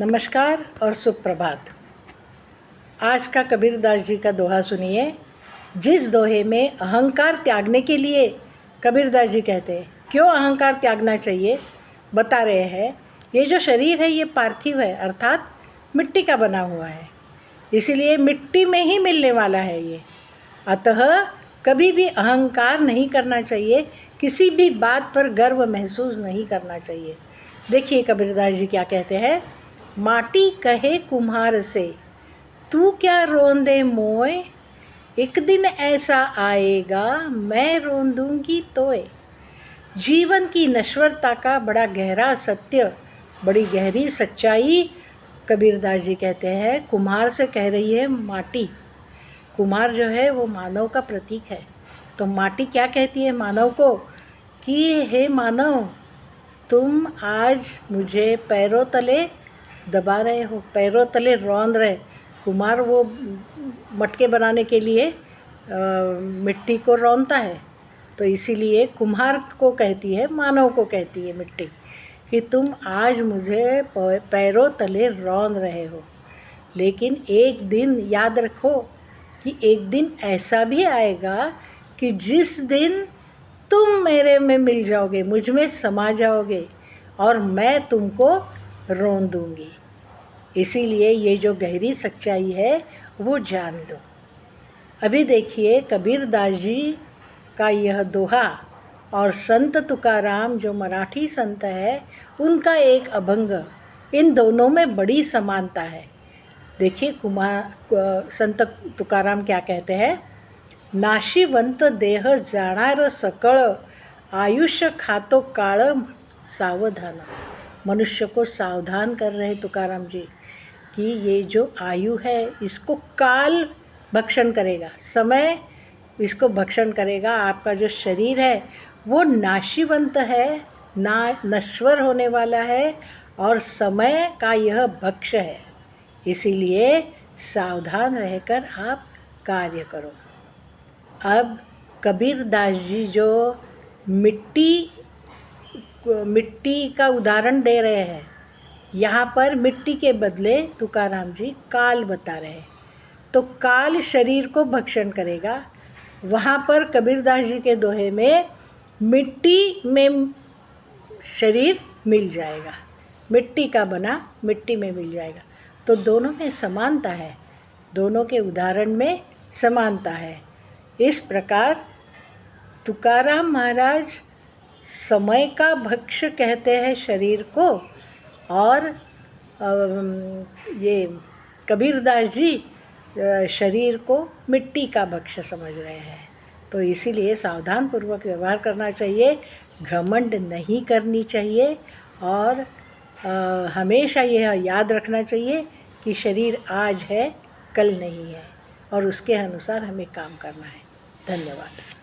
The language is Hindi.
नमस्कार और सुप्रभात। आज का कबीरदास जी का दोहा सुनिए। जिस दोहे में अहंकार त्यागने के लिए कबीरदास जी कहते हैं क्यों अहंकार त्यागना चाहिए, बता रहे हैं। ये जो शरीर है ये पार्थिव है, अर्थात मिट्टी का बना हुआ है, इसीलिए मिट्टी में ही मिलने वाला है ये। अतः कभी भी अहंकार नहीं करना चाहिए, किसी भी बात पर गर्व महसूस नहीं करना चाहिए। देखिए कबीरदास जी क्या कहते हैं। माटी कहे कुम्हार से, तू क्या रोंदे मोए, एक दिन ऐसा आएगा मैं रोंदूंगी तोए। जीवन की नश्वरता का बड़ा गहरा सत्य, बड़ी गहरी सच्चाई कबीरदास जी कहते हैं। कुम्हार से कह रही है माटी। कुम्हार जो है वो मानव का प्रतीक है। तो माटी क्या कहती है मानव को कि हे मानव, तुम आज मुझे पैरों तले दबा रहे हो, पैरों तले रौंद रहे। कुम्हार वो मटके बनाने के लिए मिट्टी को रौंदता है, तो इसीलिए कुम्हार को कहती है, मानव को कहती है मिट्टी कि तुम आज मुझे पैरों तले रौंद रहे हो। लेकिन एक दिन याद रखो कि एक दिन ऐसा भी आएगा कि जिस दिन तुम मेरे में मिल जाओगे, मुझ में समा जाओगे और मैं तुमको रौंद दूँगी। इसीलिए ये जो गहरी सच्चाई है वो जान दो। अभी देखिए कबीरदास जी का यह दोहा और संत तुकाराम जो मराठी संत है उनका एक अभंग, इन दोनों में बड़ी समानता है। देखिए संत तुकाराम क्या कहते हैं। नाशिवंत देह जाणार सकळ, आयुष्य खातो काळ सावधान। मनुष्य को सावधान कर रहे तुकाराम जी कि ये जो आयु है इसको काल भक्षण करेगा, समय इसको भक्षण करेगा। आपका जो शरीर है वो नाशिवंत है, नश्वर होने वाला है और समय का यह भक्ष है। इसीलिए सावधान रहकर आप कार्य करो। अब कबीरदास जी जो मिट्टी का उदाहरण दे रहे हैं, यहाँ पर मिट्टी के बदले तुकाराम जी काल बता रहे हैं। तो काल शरीर को भक्षण करेगा, वहाँ पर कबीरदास जी के दोहे में मिट्टी में शरीर मिल जाएगा, मिट्टी का बना मिट्टी में मिल जाएगा। तो दोनों में समानता है, दोनों के उदाहरण में समानता है। इस प्रकार तुकाराम महाराज समय का भक्ष कहते हैं शरीर को, और ये कबीरदास जी शरीर को मिट्टी का भक्ष समझ रहे हैं। तो इसीलिए सावधानपूर्वक व्यवहार करना चाहिए, घमंड नहीं करनी चाहिए और हमेशा यह याद रखना चाहिए कि शरीर आज है कल नहीं है और उसके अनुसार हमें काम करना है। धन्यवाद।